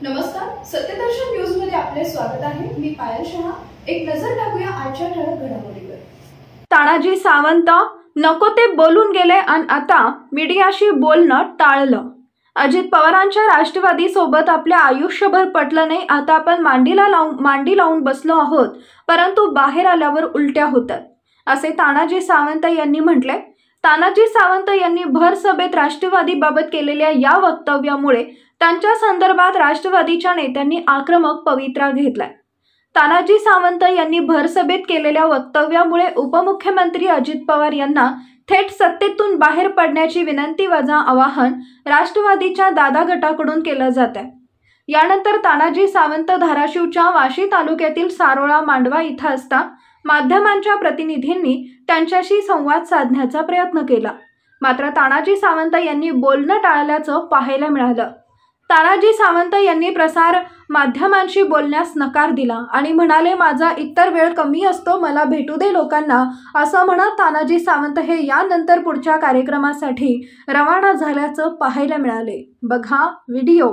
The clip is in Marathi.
नमस्कार, सत्यदर्शन न्यूज मध्ये आपले स्वागत आहे। मी पायल शहा। एक नजर टाकूया आजच्या ठळक घडामोडीवर। तानाजी सावंत नको ते बोलून गेले आणि आता मीडियाशी बोलणं टाळलं। अजित पवारांच्या राष्ट्रवादी सोबत आपल्या आयुष्यभर पटलं नाही, आता आपण मांडी लावून बसलो आहोत, परंतु बाहेर आल्यावर उलट्या होतात, असे तानाजी सावंत यांनी म्हटले। तानाजी सावंत यांनी भर सभेत राष्ट्रवादीबाबत केलेल्या या वक्तव्यामुळे त्यांच्या संदर्भात राष्ट्रवादीच्या नेत्यांनी आक्रमक पवित्रा घेतलाय। तानाजी सावंत यांनी भर सभेत केलेल्या वक्तव्यामुळे उपमुख्यमंत्री अजित पवार यांना थेट सत्तेतून बाहेर पडण्याची विनंती वजा आवाहन राष्ट्रवादीच्या दादा गटाकडून केलं जात आहे। यानंतर तानाजी सावंत धाराशिवच्या वाशी तालुक्यातील सारोळा मांडवा इथं असता माध्यमांच्या प्रतिनिधींनी त्यांच्याशी संवाद साधण्याचा प्रयत्न केला, मात्र तानाजी सावंत यांनी बोलणं टाळल्याचं पाहायला मिळालं। तानाजी सावंत यांनी प्रसार माध्यमांशी बोलण्यास नकार दिला आणि म्हणाले, माझा इतर वेळ कमी असतो, मला भेटू दे लोकांना, असं म्हणत तानाजी सावंत हे यानंतर पुढच्या कार्यक्रमासाठी रवाना झाल्याचं पाहायला मिळाले। बघा व्हिडिओ।